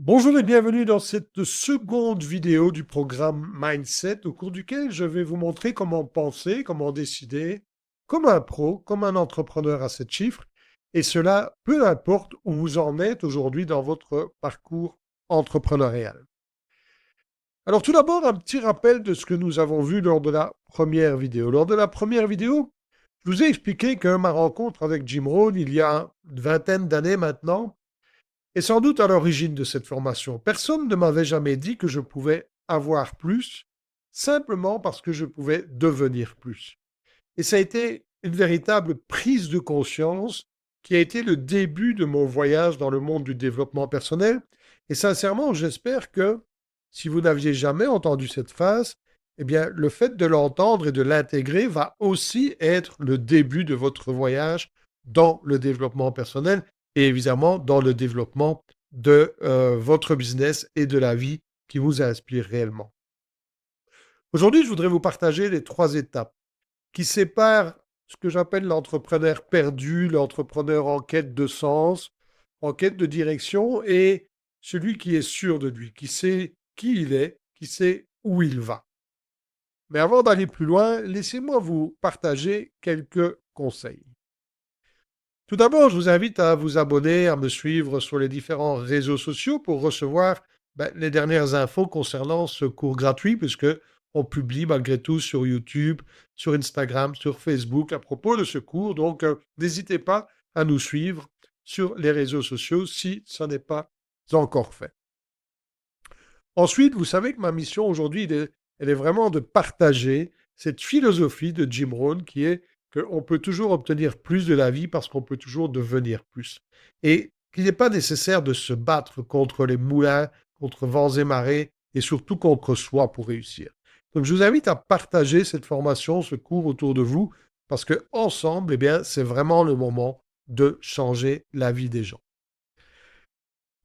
Bonjour et bienvenue dans cette seconde vidéo du programme Mindset au cours duquel je vais vous montrer comment penser, comment décider, comme un pro, comme un entrepreneur à 7 chiffres, et cela peu importe où vous en êtes aujourd'hui dans votre parcours entrepreneurial. Alors tout d'abord, un petit rappel de ce que nous avons vu lors de la première vidéo. Lors de la première vidéo, je vous ai expliqué que ma rencontre avec Jim Rohn, il y a une vingtaine d'années maintenant, est sans doute à l'origine de cette formation. Personne ne m'avait jamais dit que je pouvais avoir plus, simplement parce que je pouvais devenir plus. Et ça a été une véritable prise de conscience qui a été le début de mon voyage dans le monde du développement personnel. Et sincèrement, j'espère que si vous n'aviez jamais entendu cette phase, eh bien, le fait de l'entendre et de l'intégrer va aussi être le début de votre voyage dans le développement personnel et évidemment dans le développement de votre business et de la vie qui vous inspire réellement. Aujourd'hui, je voudrais vous partager les 3 étapes qui séparent ce que j'appelle l'entrepreneur perdu, l'entrepreneur en quête de sens, en quête de direction, et celui qui est sûr de lui, qui sait qui il est, qui sait où il va. Mais avant d'aller plus loin, laissez-moi vous partager quelques conseils. Tout d'abord, je vous invite à vous abonner, à me suivre sur les différents réseaux sociaux pour recevoir les dernières infos concernant ce cours gratuit, puisque on publie malgré tout sur YouTube, sur Instagram, sur Facebook à propos de ce cours. Donc, n'hésitez pas à nous suivre sur les réseaux sociaux si ce n'est pas encore fait. Ensuite, vous savez que ma mission aujourd'hui, elle est vraiment de partager cette philosophie de Jim Rohn qui est qu'on peut toujours obtenir plus de la vie parce qu'on peut toujours devenir plus. Et qu'il n'est pas nécessaire de se battre contre les moulins, contre vents et marées, et surtout contre soi pour réussir. Donc je vous invite à partager cette formation, ce cours autour de vous, parce que ensemble, eh bien, c'est vraiment le moment de changer la vie des gens.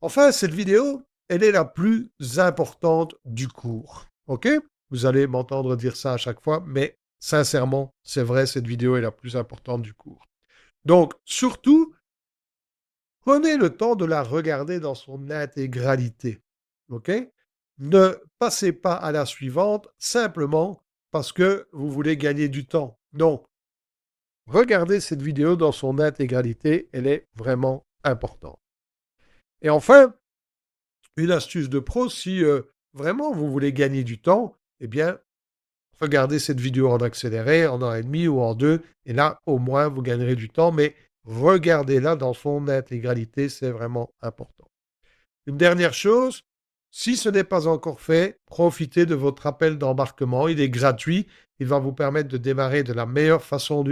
Enfin, cette vidéo, elle est la plus importante du cours. OK? Vous allez m'entendre dire ça à chaque fois, mais sincèrement, c'est vrai, cette vidéo est la plus importante du cours. Donc, surtout, prenez le temps de la regarder dans son intégralité. OK? Ne passez pas à la suivante simplement parce que vous voulez gagner du temps. Non. Regardez cette vidéo dans son intégralité, elle est vraiment importante. Et enfin, une astuce de pro, si vraiment vous voulez gagner du temps, eh bien, regardez cette vidéo en accéléré, en 1 h 30 ou en 2, et là, au moins, vous gagnerez du temps, mais regardez-la dans son intégralité, c'est vraiment important. Une dernière chose, si ce n'est pas encore fait, profitez de votre appel d'embarquement, il est gratuit, il va vous permettre de démarrer de la meilleure façon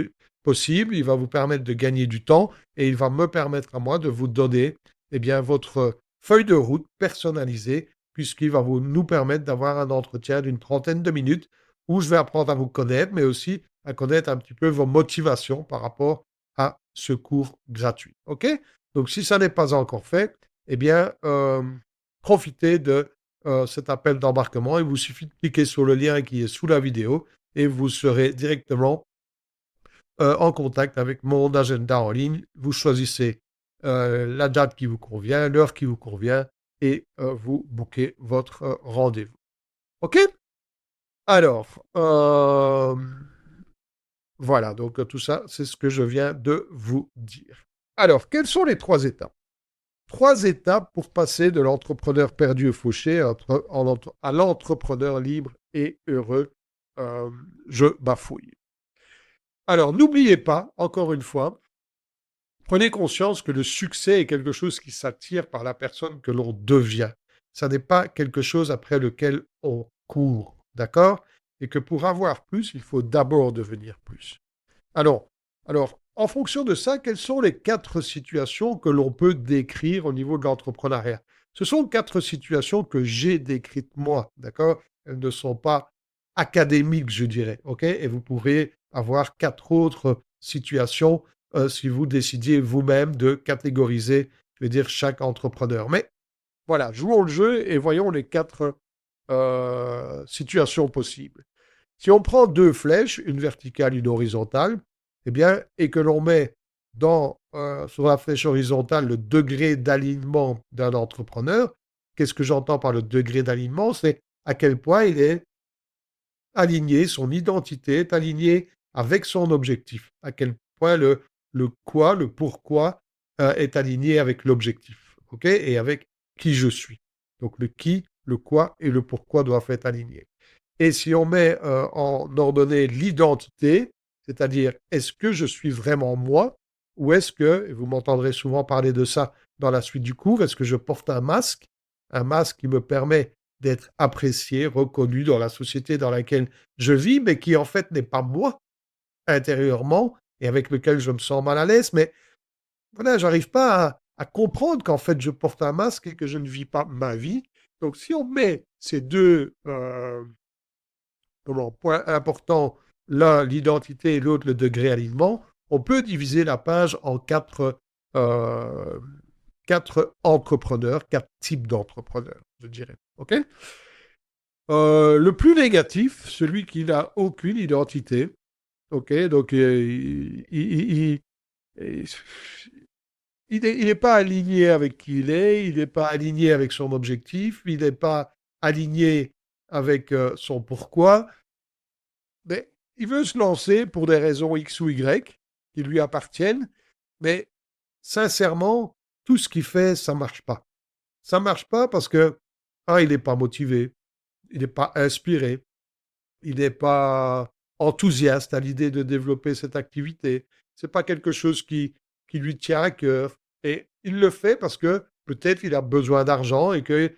possible, il va vous permettre de gagner du temps, et il va me permettre à moi de vous donner eh bien, votre feuille de route personnalisée, puisqu'il va nous permettre d'avoir un entretien d'une 30aine de minutes où je vais apprendre à vous connaître, mais aussi à connaître un petit peu vos motivations par rapport à ce cours gratuit. OK? Donc, si ça n'est pas encore fait, eh bien, profitez de cet appel d'embarquement. Il vous suffit de cliquer sur le lien qui est sous la vidéo et vous serez directement en contact avec mon agenda en ligne. Vous choisissez la date qui vous convient, l'heure qui vous convient et vous bookez votre rendez-vous. OK? Alors, voilà, donc tout ça, c'est ce que je viens de vous dire. Alors, quelles sont les 3 étapes? 3 étapes pour passer de l'entrepreneur perdu et fauché à l'entrepreneur libre et heureux. Je bafouille. Alors, n'oubliez pas, encore une fois, prenez conscience que le succès est quelque chose qui s'attire par la personne que l'on devient. Ça n'est pas quelque chose après lequel on court, d'accord? Et que pour avoir plus, il faut d'abord devenir plus. Alors, en fonction de ça, quelles sont les 4 situations que l'on peut décrire au niveau de l'entrepreneuriat? Ce sont 4 situations que j'ai décrites moi, d'accord? Elles ne sont pas académiques, je dirais, OK? Et vous pourrez avoir 4 autres situations si vous décidiez vous-même de catégoriser, je vais dire, chaque entrepreneur. Mais voilà, jouons le jeu et voyons les 4 situations possibles. Si on prend 2 flèches, une verticale, une horizontale, eh bien, et que l'on met sur la flèche horizontale le degré d'alignement d'un entrepreneur, qu'est-ce que j'entends par le degré d'alignement? C'est à quel point il est aligné, son identité est alignée avec son objectif, à quel point le quoi, le pourquoi est aligné avec l'objectif, ok, et avec qui je suis. Donc le qui, le quoi et le pourquoi doivent être alignés. Et si on met en ordonnée l'identité, c'est-à-dire est-ce que je suis vraiment moi, ou est-ce que, et vous m'entendrez souvent parler de ça dans la suite du cours, est-ce que je porte un masque qui me permet d'être apprécié, reconnu dans la société dans laquelle je vis, mais qui en fait n'est pas moi intérieurement et avec lequel je me sens mal à l'aise. Mais voilà, j'arrive pas à comprendre qu'en fait je porte un masque et que je ne vis pas ma vie. Donc si on met ces deux points importants, l'un l'identité et l'autre le degré alignement, on peut diviser la page en euh, quatre entrepreneurs, quatre types d'entrepreneurs, je dirais. OK? Le plus négatif, celui qui n'a aucune identité. OK? Donc, il n'est pas aligné avec qui il n'est pas aligné avec son objectif, il n'est pas aligné avec son pourquoi, mais il veut se lancer pour des raisons X ou Y qui lui appartiennent, mais sincèrement, tout ce qu'il fait, ça marche pas. Ça marche pas parce que, il n'est pas motivé, il n'est pas inspiré, il n'est pas enthousiaste à l'idée de développer cette activité. C'est pas quelque chose qui lui tient à cœur. Et il le fait parce que peut-être il a besoin d'argent et que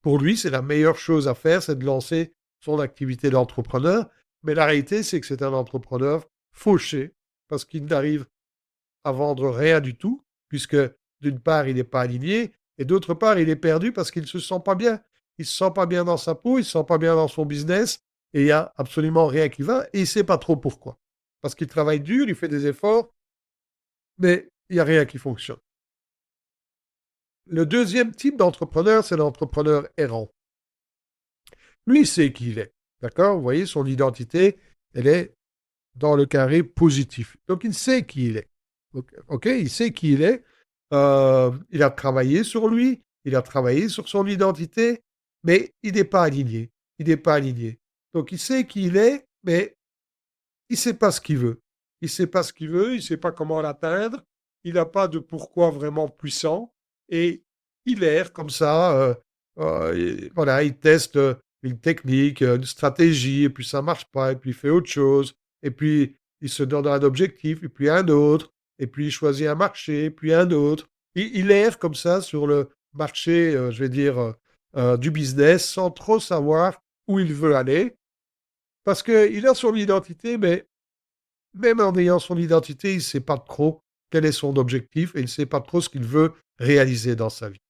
pour lui, c'est la meilleure chose à faire, c'est de lancer son activité d'entrepreneur. Mais la réalité, c'est que c'est un entrepreneur fauché parce qu'il n'arrive à vendre rien du tout, puisque d'une part, il n'est pas aligné, et d'autre part, il est perdu parce qu'il ne se sent pas bien. Il ne se sent pas bien dans sa peau, il ne se sent pas bien dans son business, et il n'y a absolument rien qui va, et il ne sait pas trop pourquoi. Parce qu'il travaille dur, il fait des efforts, mais il n'y a rien qui fonctionne. Le deuxième type d'entrepreneur, c'est l'entrepreneur errant. Lui, il sait qui il est. D'accord? Vous voyez, son identité, elle est dans le carré positif. Donc, il sait qui il est. OK? Il sait qui il est. Il a travaillé sur lui, il a travaillé sur son identité, mais il n'est pas aligné. Il n'est pas aligné. Donc, il sait qui il est, mais il ne sait pas ce qu'il veut. Il ne sait pas ce qu'il veut, il ne sait pas comment l'atteindre, il n'a pas de pourquoi vraiment puissant, et il erre comme ça. Voilà, il teste une technique, une stratégie, et puis ça ne marche pas, et puis il fait autre chose, et puis il se donne un objectif, et puis un autre, et puis il choisit un marché, puis un autre. Il erre comme ça sur le marché, je vais dire, du business, sans trop savoir où il veut aller, parce qu'il a son identité, mais même en ayant son identité, il ne sait pas trop quel est son objectif et il ne sait pas trop ce qu'il veut réaliser dans sa vie.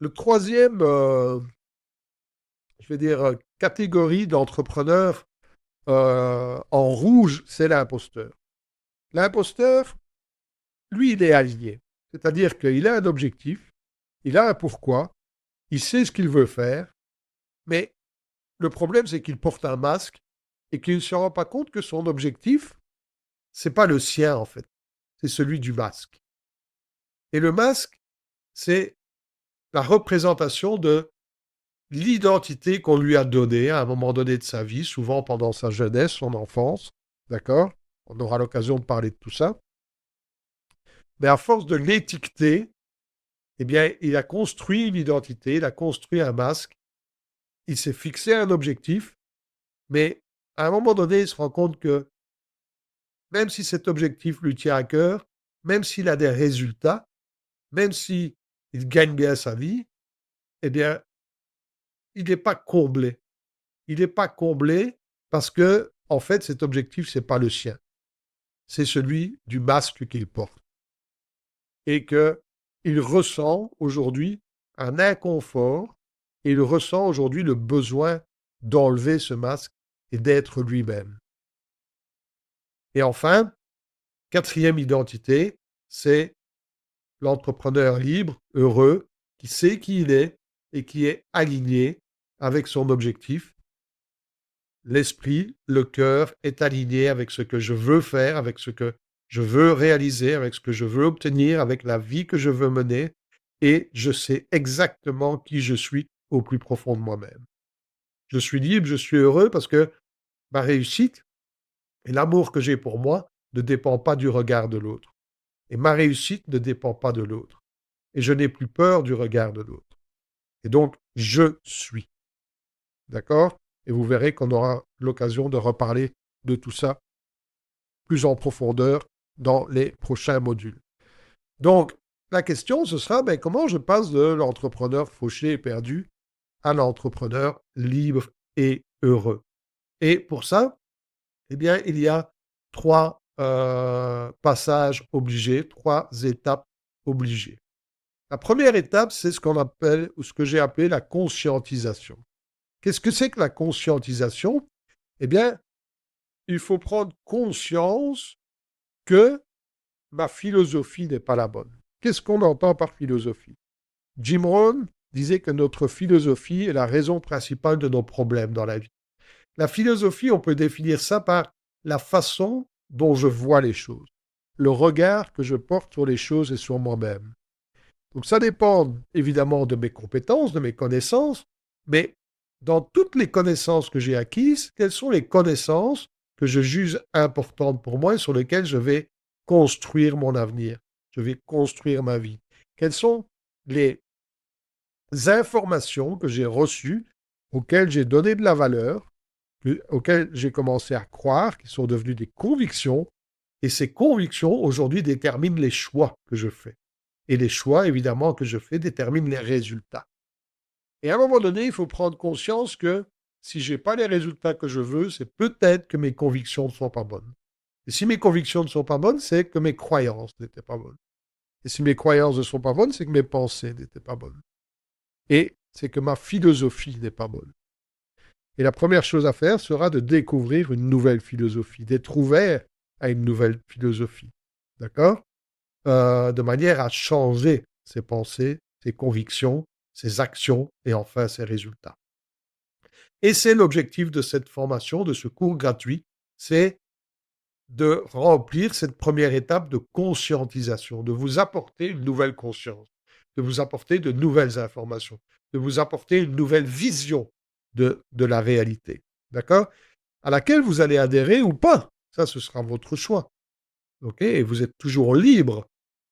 Le troisième, je vais dire, catégorie d'entrepreneurs en rouge, c'est l'imposteur. L'imposteur, lui, il est aligné. C'est-à-dire qu'il a un objectif, il a un pourquoi, il sait ce qu'il veut faire, mais le problème, c'est qu'il porte un masque et qu'il ne se rend pas compte que son objectif, c'est pas le sien, en fait. C'est celui du masque. Et le masque, c'est la représentation de l'identité qu'on lui a donnée à un moment donné de sa vie, souvent pendant sa jeunesse, son enfance. D'accord? On aura l'occasion de parler de tout ça. Mais à force de l'étiqueter, eh bien, il a construit une identité, il a construit un masque, il s'est fixé un objectif, mais à un moment donné, il se rend compte que même si cet objectif lui tient à cœur, même s'il a des résultats, même s'il gagne bien sa vie, eh bien, il n'est pas comblé. Il n'est pas comblé parce que, en fait, cet objectif, c'est pas le sien. C'est celui du masque qu'il porte. Et qu'il ressent aujourd'hui un inconfort et il ressent aujourd'hui le besoin d'enlever ce masque et d'être lui-même. Et enfin, quatrième identité, c'est l'entrepreneur libre, heureux, qui sait qui il est et qui est aligné avec son objectif. L'esprit, le cœur est aligné avec ce que je veux faire, avec ce que je veux réaliser, avec ce que je veux obtenir, avec la vie que je veux mener. et je sais exactement qui je suis au plus profond de moi-même. Je suis libre, je suis heureux parce que ma réussite et l'amour que j'ai pour moi ne dépend pas du regard de l'autre. Et ma réussite ne dépend pas de l'autre. Et je n'ai plus peur du regard de l'autre. Et donc, je suis. D'accord? Et vous verrez qu'on aura l'occasion de reparler de tout ça plus en profondeur dans les prochains modules. Donc, la question, ce sera comment je passe de l'entrepreneur fauché et perdu à l'entrepreneur libre et heureux. Et pour ça, il y a trois passages obligés, trois étapes obligées. La première étape, c'est ce qu'on appelle, ou ce que j'ai appelé la conscientisation. Qu'est-ce que c'est que la conscientisation? Eh bien, il faut prendre conscience que ma philosophie n'est pas la bonne. Qu'est-ce qu'on entend par philosophie? Jim Rohn disait que notre philosophie est la raison principale de nos problèmes dans la vie. La philosophie, on peut définir ça par la façon dont je vois les choses, le regard que je porte sur les choses et sur moi-même. Donc ça dépend évidemment de mes compétences, de mes connaissances, mais dans toutes les connaissances que j'ai acquises, quelles sont les connaissances que je juge importantes pour moi et sur lesquelles je vais construire mon avenir, je vais construire ma vie? Quelles sont les informations que j'ai reçues, auxquelles j'ai donné de la valeur, auxquelles j'ai commencé à croire, qui sont devenues des convictions, et ces convictions aujourd'hui déterminent les choix que je fais. Et les choix, évidemment, que je fais déterminent les résultats. Et à un moment donné, il faut prendre conscience que si je n'ai pas les résultats que je veux, c'est peut-être que mes convictions ne sont pas bonnes. Et si mes convictions ne sont pas bonnes, c'est que mes croyances n'étaient pas bonnes. Et si mes croyances ne sont pas bonnes, c'est que mes pensées n'étaient pas bonnes. Et c'est que ma philosophie n'est pas bonne. Et la première chose à faire sera de découvrir une nouvelle philosophie, d'être ouvert à une nouvelle philosophie. D'accord? De manière à changer ses pensées, ses convictions, ses actions et enfin ses résultats. Et c'est l'objectif de cette formation, de ce cours gratuit, c'est de remplir cette première étape de conscientisation, de vous apporter une nouvelle conscience, de vous apporter de nouvelles informations, de vous apporter une nouvelle vision de la réalité. D'accord? À laquelle vous allez adhérer ou pas. Ça, ce sera votre choix. OK? Et vous êtes toujours libre,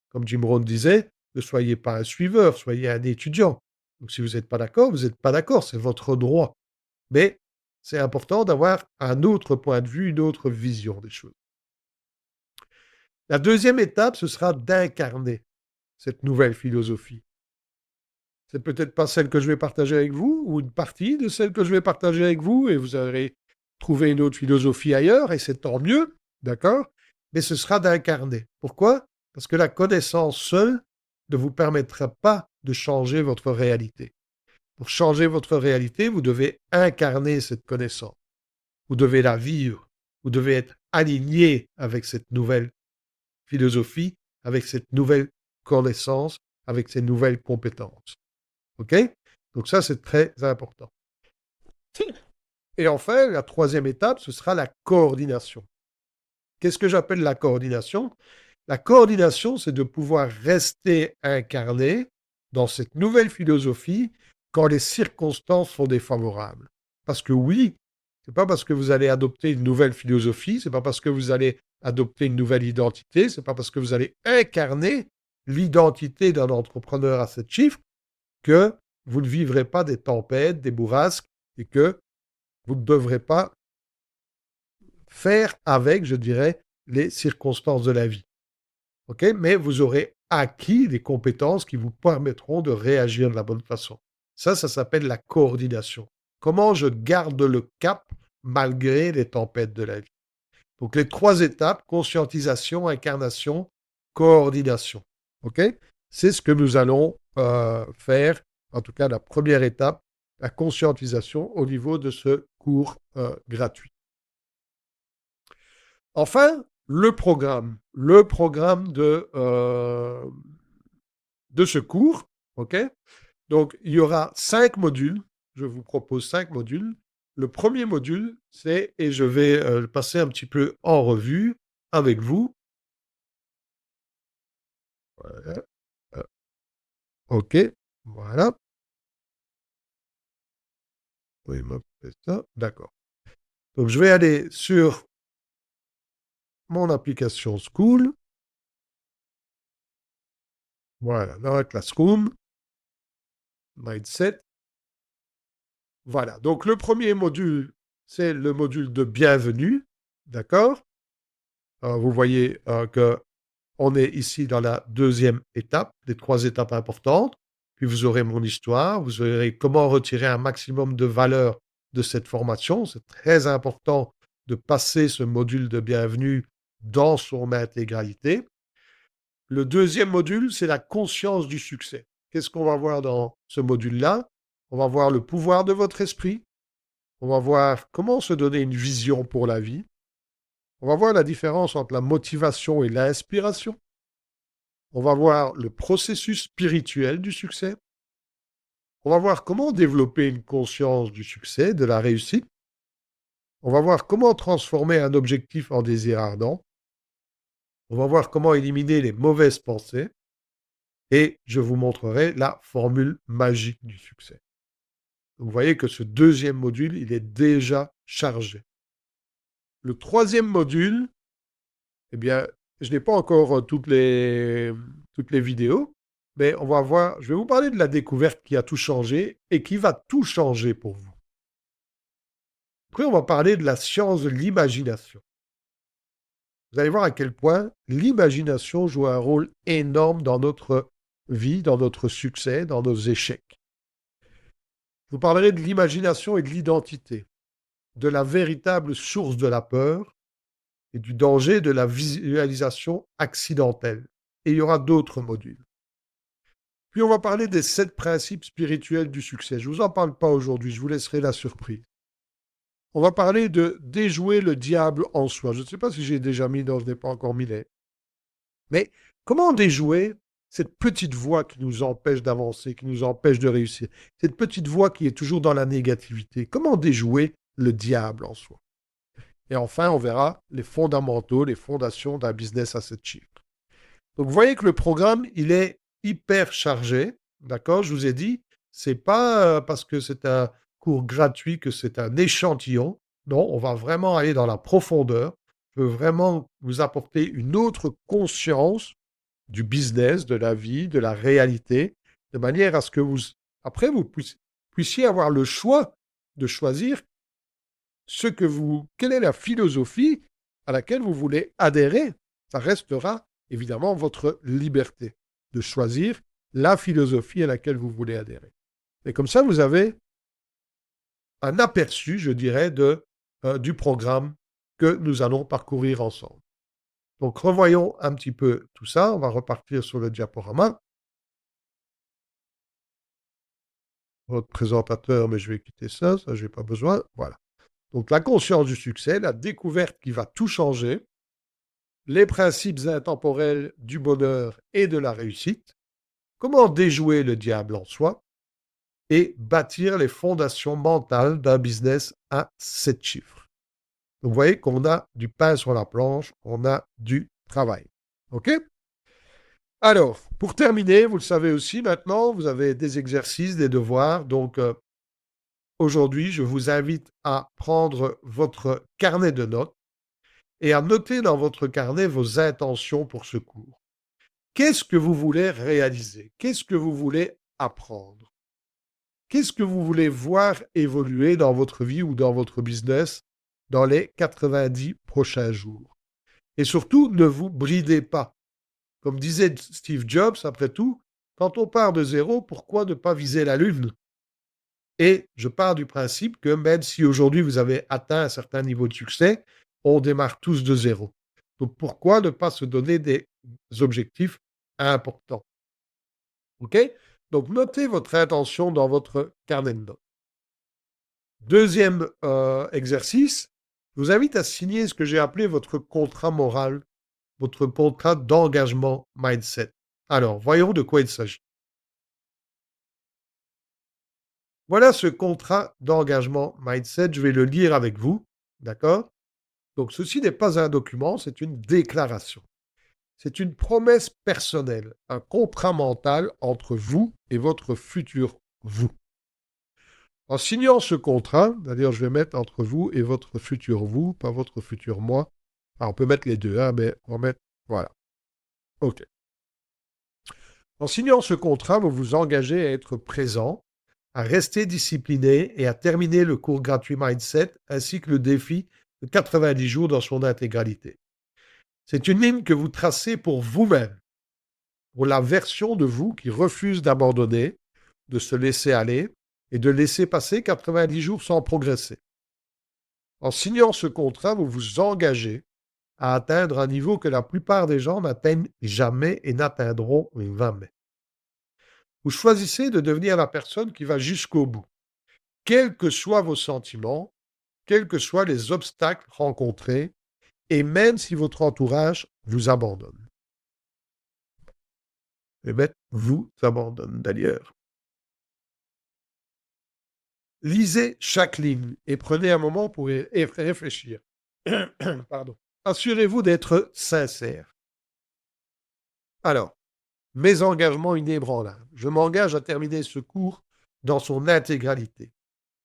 comme Jim Rohn disait, ne soyez pas un suiveur, soyez un étudiant. Donc si vous n'êtes pas d'accord, vous n'êtes pas d'accord, c'est votre droit. Mais c'est important d'avoir un autre point de vue, une autre vision des choses. La deuxième étape, ce sera d'incarner cette nouvelle philosophie. C'est peut-être pas celle que je vais partager avec vous, ou une partie de celle que je vais partager avec vous, et vous allez trouver une autre philosophie ailleurs, et c'est tant mieux, d'accord? Mais ce sera d'incarner. Pourquoi? Parce que la connaissance seule ne vous permettra pas de changer votre réalité. Pour changer votre réalité, vous devez incarner cette connaissance. Vous devez la vivre. Vous devez être aligné avec cette nouvelle philosophie, avec cette nouvelle connaissance, avec ces nouvelles compétences. OK? Donc ça, c'est très important. Et enfin, la troisième étape, ce sera la coordination. Qu'est-ce que j'appelle la coordination? La coordination, c'est de pouvoir rester incarné dans cette nouvelle philosophie quand les circonstances sont défavorables. Parce que oui, c'est pas parce que vous allez adopter une nouvelle philosophie, c'est pas parce que vous allez adopter une nouvelle identité, c'est pas parce que vous allez incarner l'identité d'un entrepreneur à 7 chiffres que vous ne vivrez pas des tempêtes, des bourrasques et que vous ne devrez pas faire avec, je dirais, les circonstances de la vie. OK? Mais vous aurez acquis des compétences qui vous permettront de réagir de la bonne façon. Ça s'appelle la coordination. Comment je garde le cap malgré les tempêtes de la vie. Donc les trois étapes, conscientisation, incarnation, coordination. OK? C'est ce que nous allons faire, en tout cas la première étape, la conscientisation au niveau de ce cours gratuit. Enfin, le programme de ce cours, OK? Donc, il y aura 5 modules. Je vous propose 5 modules. Le premier module, c'est, et je vais passer un petit peu en revue avec vous. Voilà. OK. Voilà. Oui, m'appeler ça. D'accord. Donc, je vais aller sur mon application School. Voilà, dans la Classroom, Mindset. Voilà. Donc, le premier module, c'est le module de bienvenue. D'accord? Vous voyez que on est ici dans la deuxième étape, des trois étapes importantes. Puis vous aurez mon histoire, vous aurez comment retirer un maximum de valeur de cette formation. C'est très important de passer ce module de bienvenue dans son intégralité. Le deuxième module, c'est la conscience du succès. Qu'est-ce qu'on va voir dans ce module-là? On va voir le pouvoir de votre esprit. On va voir comment se donner une vision pour la vie. On va voir la différence entre la motivation et l'inspiration. On va voir le processus spirituel du succès. On va voir comment développer une conscience du succès, de la réussite. On va voir comment transformer un objectif en désir ardent. On va voir comment éliminer les mauvaises pensées. Et je vous montrerai la formule magique du succès. Vous voyez que ce deuxième module, il est déjà chargé. Le troisième module, eh bien, je n'ai pas encore toutes les vidéos, mais on va voir, je vais vous parler de la découverte qui a tout changé et qui va tout changer pour vous. Après, on va parler de la science de l'imagination. Vous allez voir à quel point l'imagination joue un rôle énorme dans notre vie, dans notre succès, dans nos échecs. Je vous parlerai de l'imagination et de l'identité, de la véritable source de la peur et du danger de la visualisation accidentelle. Et il y aura d'autres modules. Puis on va parler des 7 principes spirituels du succès. Je ne vous en parle pas aujourd'hui, je vous laisserai la surprise. On va parler de déjouer le diable en soi. Je ne sais pas si j'ai déjà mis, non, je n'ai pas encore mis les. Mais comment déjouer cette petite voix qui nous empêche d'avancer, qui nous empêche de réussir? Cette petite voix qui est toujours dans la négativité. Comment déjouer le diable en soi? Et enfin, on verra les fondamentaux, les fondations d'un business à 7 chiffres. Donc, vous voyez que le programme, il est hyper chargé. D'accord? Je vous ai dit, c'est pas parce que c'est un cours gratuit que c'est un échantillon. Non, on va vraiment aller dans la profondeur. Je veux vraiment vous apporter une autre conscience du business, de la vie, de la réalité, de manière à ce que vous, après, vous puissiez avoir le choix de choisir quelle est la philosophie à laquelle vous voulez adhérer. Ça restera évidemment votre liberté de choisir la philosophie à laquelle vous voulez adhérer. Et comme ça, vous avez un aperçu, je dirais, du programme que nous allons parcourir ensemble. Donc, revoyons un petit peu tout ça. On va repartir sur le diaporama. Votre présentateur, mais je vais quitter ça, je n'ai pas besoin. Voilà. Donc, la conscience du succès, la découverte qui va tout changer, les principes intemporels du bonheur et de la réussite, comment déjouer le diable en soi et bâtir les fondations mentales d'un business à 7 chiffres. Donc, vous voyez qu'on a du pain sur la planche, on a du travail. OK? Alors, pour terminer, vous le savez aussi maintenant, vous avez des exercices, des devoirs. Donc, aujourd'hui, je vous invite à prendre votre carnet de notes et à noter dans votre carnet vos intentions pour ce cours. Qu'est-ce que vous voulez réaliser? Qu'est-ce que vous voulez apprendre? Qu'est-ce que vous voulez voir évoluer dans votre vie ou dans votre business dans les 90 prochains jours? Et surtout, ne vous bridez pas. Comme disait Steve Jobs, après tout, quand on part de zéro, pourquoi ne pas viser la Lune? Et je pars du principe que même si aujourd'hui vous avez atteint un certain niveau de succès, on démarre tous de zéro. Donc pourquoi ne pas se donner des objectifs importants? OK? Donc notez votre intention dans votre carnet de notes. Deuxième exercice, je vous invite à signer ce que j'ai appelé votre contrat moral, votre contrat d'engagement mindset. Alors, voyons de quoi il s'agit. Voilà ce contrat d'engagement mindset. Je vais le lire avec vous. D'accord? Donc, ceci n'est pas un document, c'est une déclaration. C'est une promesse personnelle, un contrat mental entre vous et votre futur vous. En signant ce contrat, d'ailleurs je vais mettre entre vous et votre futur vous, pas votre futur moi. Alors, on peut mettre les deux, hein, mais on va mettre... Voilà. OK. En signant ce contrat, vous vous engagez à être présent, à rester discipliné et à terminer le cours gratuit Mindset ainsi que le défi de 90 jours dans son intégralité. C'est une ligne que vous tracez pour vous-même, pour la version de vous qui refuse d'abandonner, de se laisser aller et de laisser passer 90 jours sans progresser. En signant ce contrat, vous vous engagez à atteindre un niveau que la plupart des gens n'atteignent jamais et n'atteindront jamais. Vous choisissez de devenir la personne qui va jusqu'au bout, quels que soient vos sentiments, quels que soient les obstacles rencontrés, et même si votre entourage vous abandonne. Et mettre vous abandonne d'ailleurs. Lisez chaque ligne et prenez un moment pour y réfléchir. Pardon. Assurez-vous d'être sincère. Alors, mes engagements inébranlables. Je m'engage à terminer ce cours dans son intégralité.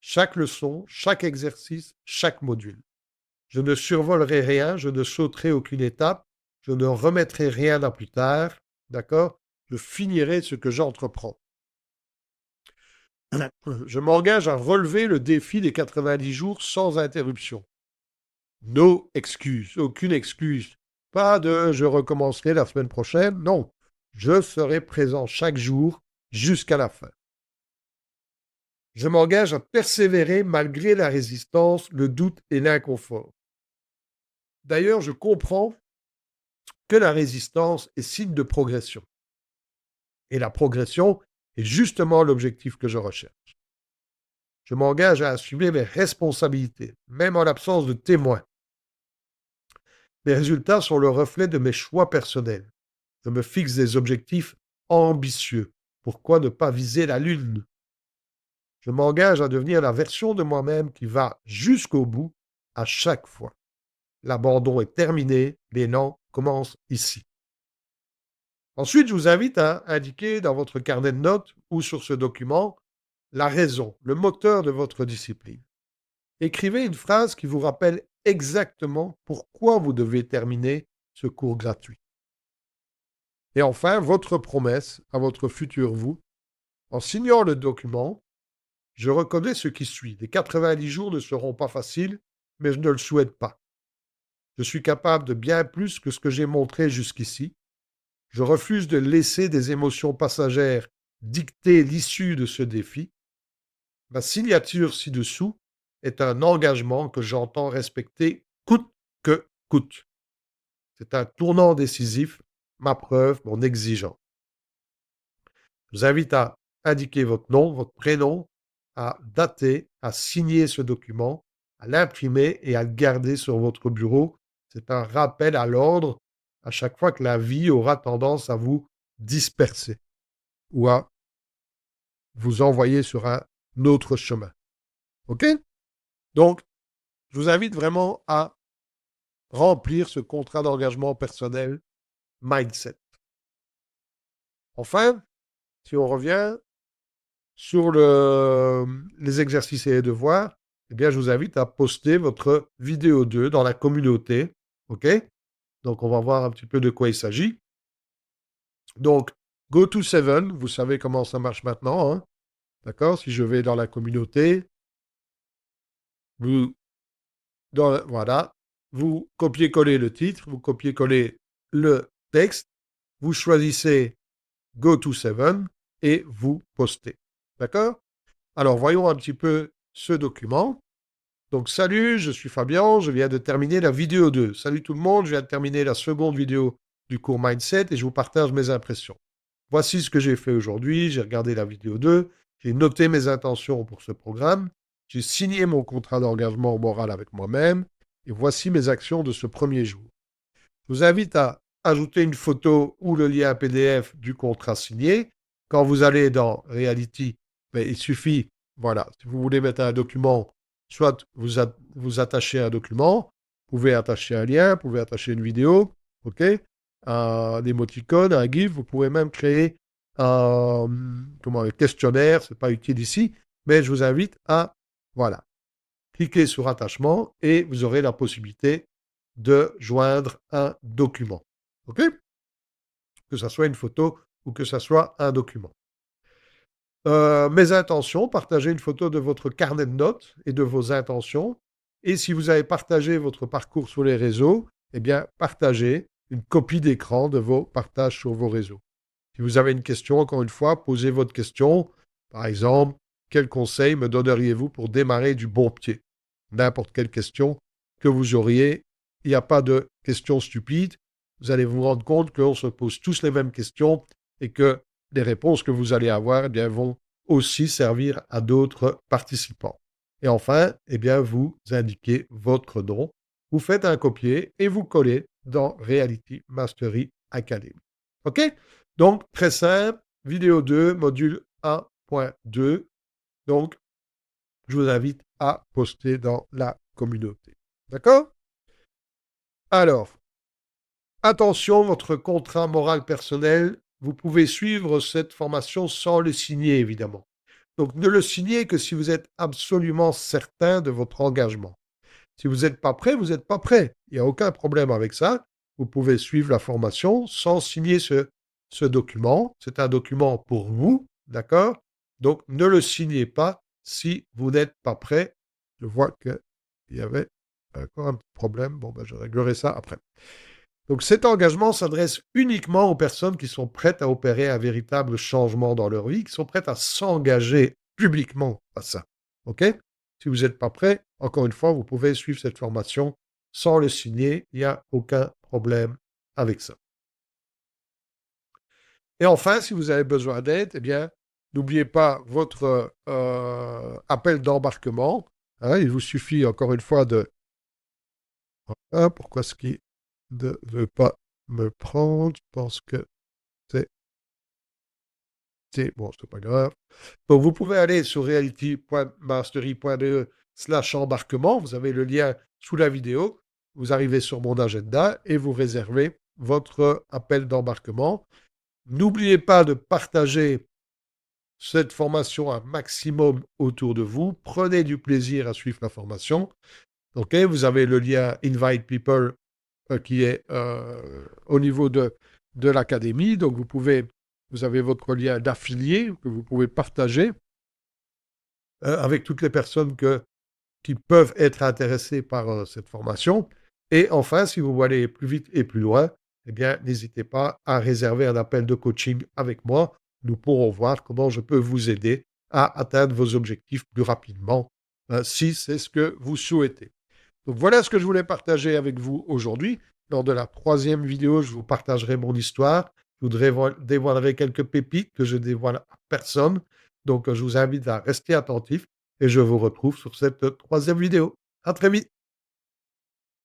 Chaque leçon, chaque exercice, chaque module. Je ne survolerai rien, je ne sauterai aucune étape, je ne remettrai rien à plus tard, d'accord? Je finirai ce que j'entreprends. Je m'engage à relever le défi des 90 jours sans interruption. No excuses, aucune excuse. Pas de je recommencerai la semaine prochaine, non. Je serai présent chaque jour jusqu'à la fin. Je m'engage à persévérer malgré la résistance, le doute et l'inconfort. D'ailleurs, je comprends que la résistance est signe de progression. Et la progression est justement l'objectif que je recherche. Je m'engage à assumer mes responsabilités, même en l'absence de témoins. Mes résultats sont le reflet de mes choix personnels. Je me fixe des objectifs ambitieux. Pourquoi ne pas viser la lune? Je m'engage à devenir la version de moi-même qui va jusqu'au bout à chaque fois. L'abandon est terminé, l'élan commence ici. Ensuite, je vous invite à indiquer dans votre carnet de notes ou sur ce document la raison, le moteur de votre discipline. Écrivez une phrase qui vous rappelle exactement pourquoi vous devez terminer ce cours gratuit. Et enfin, votre promesse à votre futur vous. En signant le document, je reconnais ce qui suit. Les 90 jours ne seront pas faciles, mais je ne le souhaite pas. Je suis capable de bien plus que ce que j'ai montré jusqu'ici. Je refuse de laisser des émotions passagères dicter l'issue de ce défi. Ma signature ci-dessous est un engagement que j'entends respecter coûte que coûte. C'est un tournant décisif, ma preuve, mon exigence. Je vous invite à indiquer votre nom, votre prénom, à dater, à signer ce document, à l'imprimer et à le garder sur votre bureau. C'est un rappel à l'ordre à chaque fois que la vie aura tendance à vous disperser ou à vous envoyer sur un autre chemin. OK? Donc, je vous invite vraiment à remplir ce contrat d'engagement personnel Mindset. Enfin, si on revient sur les exercices et les devoirs, eh bien, je vous invite à poster votre vidéo 2 dans la communauté. OK? Donc, on va voir un petit peu de quoi il s'agit. Donc, GoTo7, vous savez comment ça marche maintenant. Hein? D'accord? Si je vais dans la communauté, voilà, vous copiez-collez le titre, vous copiez-collez le texte, vous choisissez GoTo7 et vous postez. D'accord? Alors, voyons un petit peu ce document. Donc, salut, je suis Fabien, je viens de terminer la vidéo 2. Salut tout le monde, je viens de terminer la seconde vidéo du cours Mindset et je vous partage mes impressions. Voici ce que j'ai fait aujourd'hui, j'ai regardé la vidéo 2, j'ai noté mes intentions pour ce programme, j'ai signé mon contrat d'engagement moral avec moi-même et voici mes actions de ce premier jour. Je vous invite à ajouter une photo ou le lien PDF du contrat signé. Quand vous allez dans Reality, il suffit, voilà, si vous voulez mettre un document, soit vous attachez un document, vous pouvez attacher un lien, vous pouvez attacher une vidéo, OK? un émoticône, un GIF, vous pouvez même créer un questionnaire, ce n'est pas utile ici, mais je vous invite à, voilà, cliquer sur attachement et vous aurez la possibilité de joindre un document. OK? Que ce soit une photo ou que ce soit un document. Mes intentions, partagez une photo de votre carnet de notes et de vos intentions. Et si vous avez partagé votre parcours sur les réseaux, eh bien, partagez une copie d'écran de vos partages sur vos réseaux. Si vous avez une question, encore une fois, posez votre question. Par exemple, quel conseil me donneriez-vous pour démarrer du bon pied? N'importe quelle question que vous auriez. Il n'y a pas de questions stupides. Vous allez vous rendre compte qu'on se pose tous les mêmes questions et que les réponses que vous allez avoir eh bien, vont aussi servir à d'autres participants. Et enfin, eh bien, vous indiquez votre nom, vous faites un copier et vous collez dans Reality Mastery Academy. OK? Donc, très simple, vidéo 2, module 1.2. Donc, je vous invite à poster dans la communauté. D'accord? Alors, attention, votre contrat moral personnel, vous pouvez suivre cette formation sans le signer, évidemment. Donc, ne le signez que si vous êtes absolument certain de votre engagement. Si vous n'êtes pas prêt, vous n'êtes pas prêt. Il n'y a aucun problème avec ça. Vous pouvez suivre la formation sans signer ce document. C'est un document pour vous, d'accord? Donc, ne le signez pas si vous n'êtes pas prêt. Je vois qu'il y avait encore un petit problème. Bon, ben, je réglerai ça après. Donc, cet engagement s'adresse uniquement aux personnes qui sont prêtes à opérer un véritable changement dans leur vie, qui sont prêtes à s'engager publiquement à ça. OK? Si vous n'êtes pas prêt, encore une fois, vous pouvez suivre cette formation sans le signer. Il n'y a aucun problème avec ça. Et enfin, si vous avez besoin d'aide, eh bien, n'oubliez pas votre appel d'embarquement. Hein, il vous suffit, encore une fois, de... Ah, pourquoi ce qui ne veut pas me prendre? Je pense que c'est... Bon, c'est pas grave. Donc, vous pouvez aller sur reality.mastery.de/embarquement. Vous avez le lien sous la vidéo. Vous arrivez sur mon agenda et vous réservez votre appel d'embarquement. N'oubliez pas de partager cette formation un maximum autour de vous. Prenez du plaisir à suivre la formation. OK, vous avez le lien Invite People qui est au niveau de l'académie. Donc, vous avez votre lien d'affilié que vous pouvez partager avec toutes les personnes qui peuvent être intéressées par cette formation. Et enfin, si vous voulez aller plus vite et plus loin, eh bien, n'hésitez pas à réserver un appel de coaching avec moi. Nous pourrons voir comment je peux vous aider à atteindre vos objectifs plus rapidement, si c'est ce que vous souhaitez. Donc voilà ce que je voulais partager avec vous aujourd'hui. Lors de la 3e vidéo, je vous partagerai mon histoire. Je vous dévoilerai quelques pépites que je dévoile à personne. Donc je vous invite à rester attentif et je vous retrouve sur cette 3e vidéo. À très vite.